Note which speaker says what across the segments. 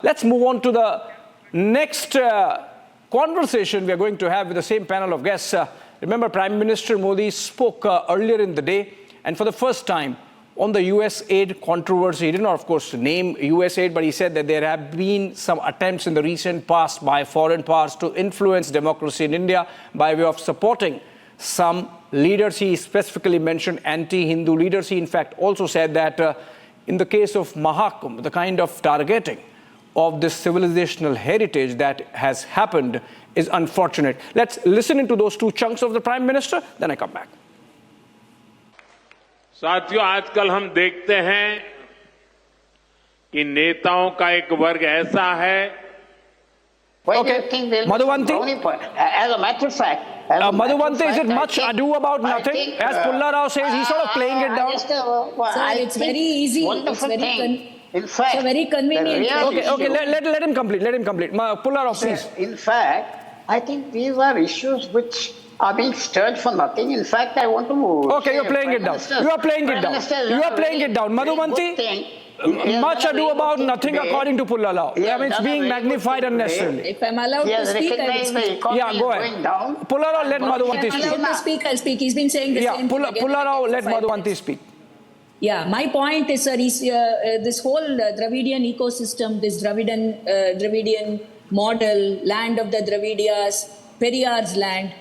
Speaker 1: Let's move on to the next conversation we are going to have with the same panel of guests. Remember, Prime Minister Modi spoke earlier in the day, and for the first time on the US aid controversy. He did not, of course, name US aid, but he said that there have been some attempts in the recent past by foreign powers to influence democracy in India by way of supporting some leaders. He specifically mentioned anti-Hindu leaders. He, in fact, also said that in the case of Mahakumbh, the kind of targeting of this civilizational heritage that has happened is unfortunate. Let's listen into those two chunks of the Prime Minister, then I come back.
Speaker 2: साथियों, आजकल हम देखते हैं कि नेताओं का एक वर्ग ऐसा है.
Speaker 1: Okay, Madhuvanti.
Speaker 3: As a matter of fact,
Speaker 1: Madhuvanti, is it much ado about nothing? As Pulla Rao says, he's sort of playing it down.
Speaker 4: Sir, it's very easy. It's very very convenient.
Speaker 1: Okay, let him complete. Let him complete. Pulla Rao, please.
Speaker 3: In fact, I think these are issues which are being stirred for nothing. In fact, I want to...
Speaker 1: Okay, you're playing it down. You are playing it down. You are playing it down. Madhuvanti, much ado about nothing according to Pulla Rao. I mean, it's being magnified unnecessarily.
Speaker 4: If I'm allowed to speak, I will speak.
Speaker 1: Yeah, go ahead. Pulla Rao, let Madhuvanti speak.
Speaker 4: If I'm allowed to speak, I'll speak. He's been saying the same thing.
Speaker 1: Pulla Rao, let Madhuvanti speak.
Speaker 4: Yeah, my point is, sir, this whole Dravidian ecosystem, this Dravidian model, land of the Dravidias, Periyar's land.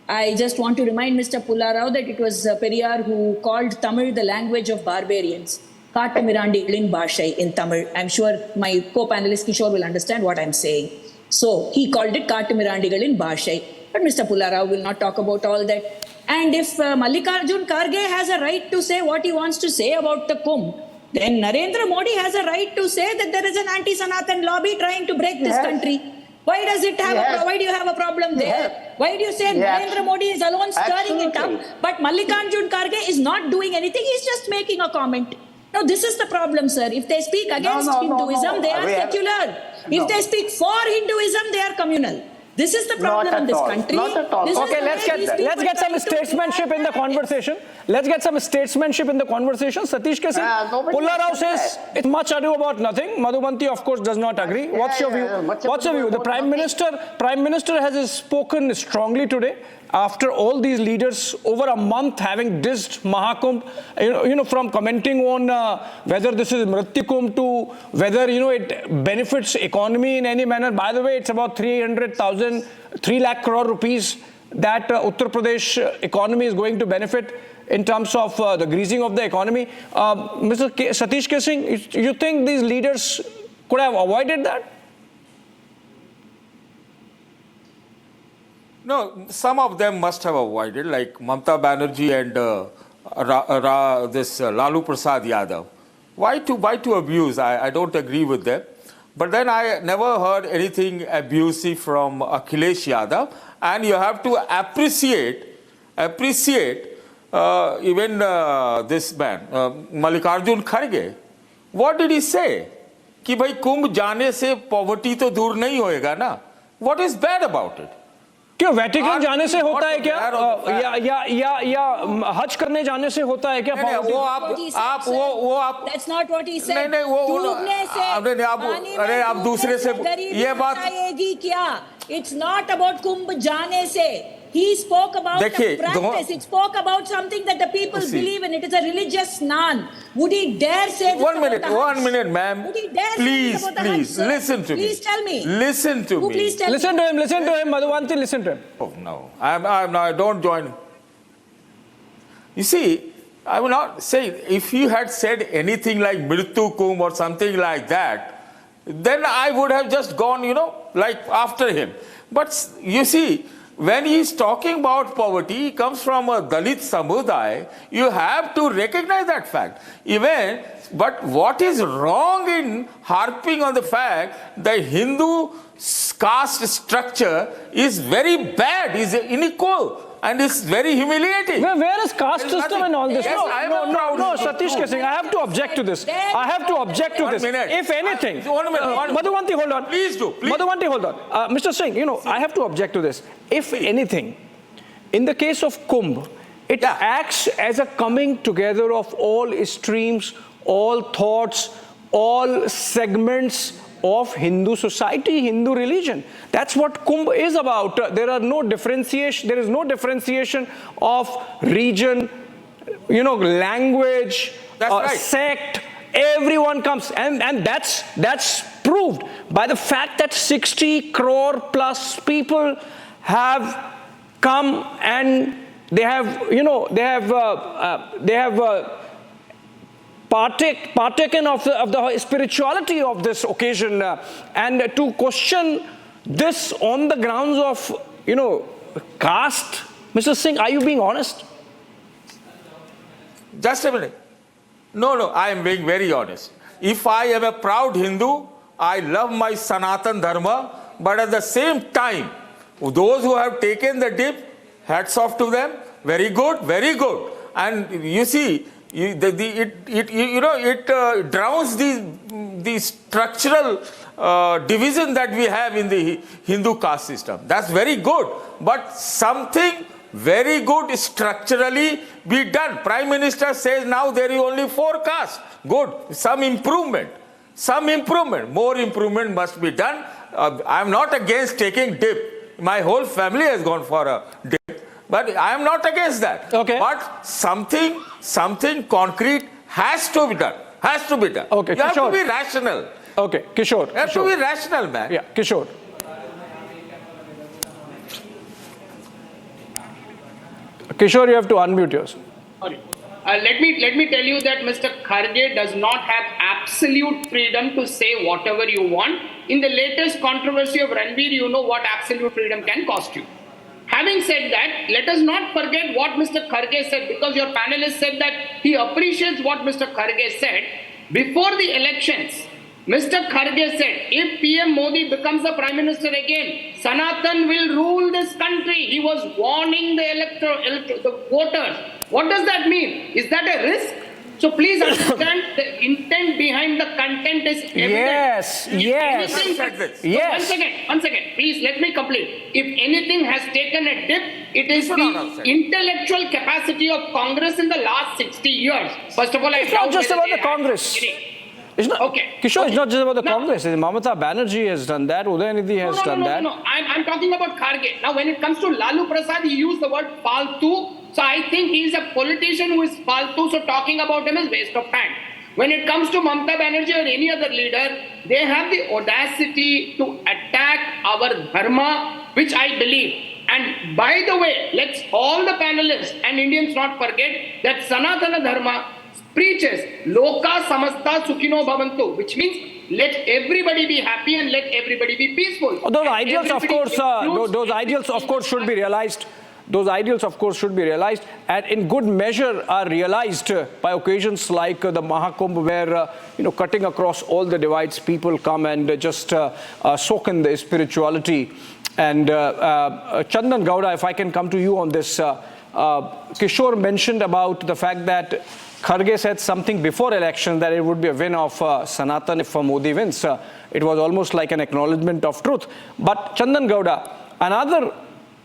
Speaker 4: I just want to remind Mr. Pulla Rao that it was Periyar who called Tamil the language of barbarians. Kaattumirandigalin Bhashai in Tamil. I'm sure my co-panelist Kishore will understand what I'm saying. So he called it Kaattumirandigalin Bhashai. But Mr. Pulla Rao will not talk about all that. And if Mallikarjun Kharge has a right to say what he wants to say about the Kumbh, then Narendra Modi has a right to say that there is an anti-Sanatan lobby trying to break this country. Why does it have why do you have a problem there? Why do you say Narendra Modi is alone stirring it up, but Mallikarjun Kharge is not doing anything, he's just making a comment. Now this is the problem, sir. If they speak against Hinduism, they are secular. If they speak for Hinduism, they are communal. This is the problem in this country.
Speaker 1: Okay, let's get some statesmanship in the conversation. Let's get some statesmanship in the conversation. Satish Kesing, Pulla Rao says it's much ado about nothing. Madhuvanti, of course, does not agree. What's your view? What's your view? The Prime Minister has spoken strongly today after all these leaders over a month having dissed Mahakumbh, you know, from commenting on whether this is Mrityu Kumbh to whether, you know, it benefits economy in any manner. By the way, it's about 3 lakh crore rupees that Uttar Pradesh economy is going to benefit in terms of the greasing of the economy. Mr. Satish Kesing, you think these leaders could have avoided that?
Speaker 5: No, some of them must have avoided, like Mamata Banerjee and Lalu Prasad Yadav. Why to abuse? I don't agree with them. But then I never heard anything abusive from Akhilesh Yadav. And you have to appreciate even this man, Mallikarjun Kharge. What did he say? कि भाई कुंभ जाने से poverty तो दूर नहीं होएगा ना. What is bad about it?
Speaker 1: क्यों वेटिकन जाने से होता है क्या या हज करने जाने से होता है क्या?
Speaker 5: नहीं, वो आप
Speaker 4: That's not what he said.
Speaker 5: नहीं अरे आप दूसरे से ये बात
Speaker 4: आएगी क्या? It's not about कुंभ जाने से. He spoke about the practice. It spoke about something that the people believe in. It is a religious snan. Would he dare say this?
Speaker 5: 1 minute, ma'am.
Speaker 4: Would he dare
Speaker 5: please,
Speaker 4: say this about
Speaker 5: please,
Speaker 4: the Hajj,
Speaker 5: listen to me.
Speaker 4: Please tell me.
Speaker 5: Listen to me.
Speaker 4: Please tell
Speaker 1: listen
Speaker 4: me.
Speaker 1: to him. Listen to him, Madhuvanti. Listen to him.
Speaker 5: Oh no, I don't join. You see, I will not say. If you had said anything like Mrityu Kumbh or something like that, then I would have just gone, you know, like after him. But you see, when he is talking about poverty, he comes from a Dalit Samudaya. You have to recognize that fact. But what is wrong in harping on the fact that Hindu caste structure is very bad, is unequal, and is very humiliating.
Speaker 1: Where is caste system in all this?
Speaker 5: Yes,
Speaker 1: no, Satish Kesing, I have to object to this. I have to object to this. If anything, Madhuvanti, hold on.
Speaker 5: Please do. Please.
Speaker 1: Madhuvanti, hold on. Mr. Singh, you know, I have to object to this. If anything, in the case of Kumbh, it acts as a coming together of all streams, all thoughts, all segments, of Hindu society, Hindu religion. That's what Kumbh is about. There is no differentiation of region, language,
Speaker 5: Right.
Speaker 1: sect. Everyone comes, and that's proved by the fact that 60 crore plus people have come, and they have partaken of the spirituality of this occasion, and to question this on the grounds of caste, Mr. Singh, are you being honest?
Speaker 5: Just a minute. No, I am being very honest. If I am a proud Hindu, I love my Sanatan Dharma, but at the same time, those who have taken the dip, hats off to them. Very good, very good. And you see, it drowns the structural division that we have in the Hindu caste system. That's very good. But something very good structurally be done. Prime Minister says now there is only 4 castes. Good. Some improvement. More improvement must be done. I am not against taking dip. My whole family has gone for a dip. But I am not against that.
Speaker 1: Okay.
Speaker 5: But something concrete has to be done.
Speaker 1: Okay,
Speaker 5: You have
Speaker 1: Kishore.
Speaker 5: to be rational.
Speaker 1: Okay, Kishore.
Speaker 5: You have to be rational, man.
Speaker 1: Yeah, Kishore. Kishore, you have to unmute yourself.
Speaker 6: Sorry. Let me tell you that Mr. Kharge does not have absolute freedom to say whatever you want. In the latest controversy of Ranveer, you know what absolute freedom can cost you. Having said that, let us not forget what Mr. Kharge said, because your panelist said that he appreciates what Mr. Kharge said. Before the elections, Mr. Kharge said, if PM Modi becomes the Prime Minister again, Sanatan will rule this country. He was warning the voters. What does that mean? Is that a risk? So please understand the intent behind the content is evident.
Speaker 1: Yes.
Speaker 6: One second. Please let me complete. If anything has taken a dip, it is the intellectual capacity of Congress in the last 60 years. First of all,
Speaker 1: It's not just about the Congress. It's not,
Speaker 6: Okay.
Speaker 1: Kishore, it's not just about the
Speaker 6: Now-
Speaker 1: Congress. Mamata Banerjee has done that. Udayanidhi has done that.
Speaker 6: No. I'm talking about Kharge. Now, when it comes to Lalu Prasad, he used the word faltu. So I think he's a politician who is faltu. So talking about him is waste of time. When it comes to Mamata Banerjee or any other leader, they have the audacity to attack our dharma, which I believe. And by the way, let's all the panelists and Indians not forget that Sanatana Dharma preaches Loka Samasta Sukhino Bhavantu, which means let everybody be happy and let everybody be peaceful.
Speaker 1: Those
Speaker 6: And
Speaker 1: ideals, of
Speaker 6: everybody
Speaker 1: course,
Speaker 6: includes
Speaker 1: those ideals, of course, should be realized. Those ideals, of course, should be realized, and in good measure are realized by occasions like the Mahakumbh, where cutting across all the divides, people come and just soak in the spirituality. And Chandan Gowda, if I can come to you on this, Kishore mentioned about the fact that Kharge said something before election that it would be a win of Sanatan if Modi wins. It was almost like an acknowledgement of truth. But Chandan Gowda, another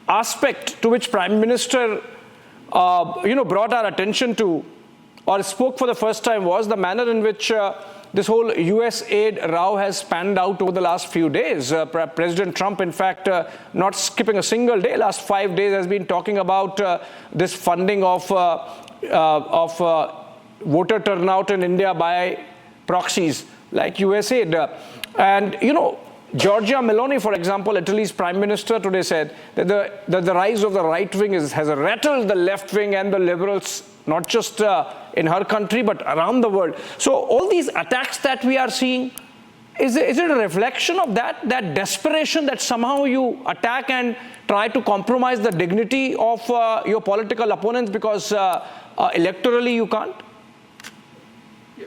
Speaker 1: aspect to which Prime Minister brought our attention to or spoke for the first time was the manner in which this whole US aid row has panned out over the last few days. President Trump, in fact, not skipping a single day, last 5 days has been talking about this funding of voter turnout in India by proxies like USAID. And, Giorgia Meloni, for example, Italy's prime minister today said that the rise of the right wing has rattled the left wing and the liberals, not just in her country, but around the world. So all these attacks that we are seeing, is it a reflection of that desperation that somehow you attack and try to compromise the dignity of your political opponents because electorally you can't?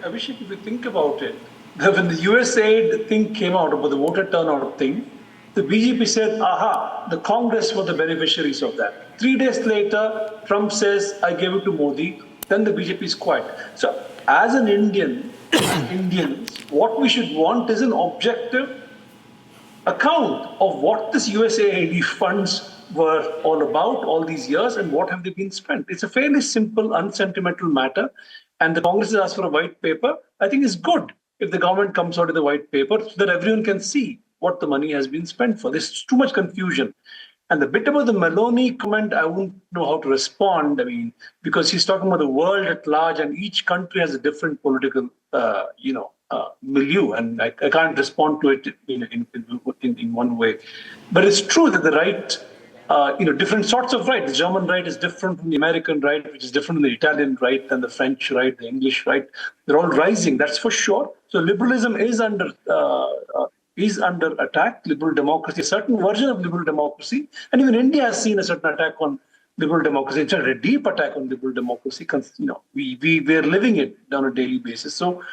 Speaker 7: Abhishek, if you think about it, when the USAID thing came out about the voter turnout thing, the BJP said, aha, the Congress were the beneficiaries of that. 3 days later, Trump says, I gave it to Modi. Then the BJP is quiet. So as an Indians, what we should want is an objective account of what this USAID funds were all about all these years and what have they been spent. It's a fairly simple, unsentimental matter. And the Congress has asked for a white paper. I think it's good. if the government comes out with a white paper so that everyone can see what the money has been spent for. There's too much confusion. And the bit about the Maloney comment, I wouldn't know how to respond. I mean, because he's talking about the world at large, and each country has a different political, milieu, and I can't respond to it in one way. But it's true that the right, different sorts of right. The German right is different from the American right, which is different from the Italian right and the French right, the English right. They're all rising, that's for sure. So liberalism is under attack. Liberal democracy, a certain version of liberal democracy, and even India has seen a certain attack on liberal democracy. It's a deep attack on liberal democracy. We're living it on a daily basis. So,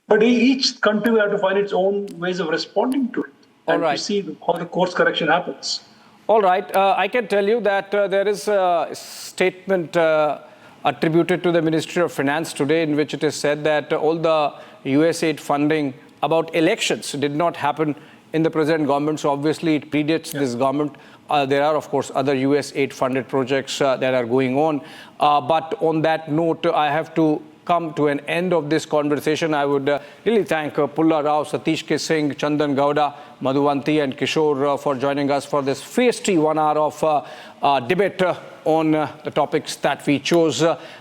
Speaker 7: but each country will have to find its own ways of responding to it, and to see how the course correction happens.
Speaker 1: All right. I can tell you that there is a statement attributed to the Ministry of Finance today in which it is said that all the USAID funding about elections did not happen in the present government. So obviously it predates this government. There are, of course, other USAID funded projects that are going on. But on that note, I have to come to an end of this conversation. I would really thank Pulla Rao, Satish K. Singh, Chandan Gowda, Madhuvanti and Kishore for joining us for this feisty 1 hour of debate on the topics that we chose.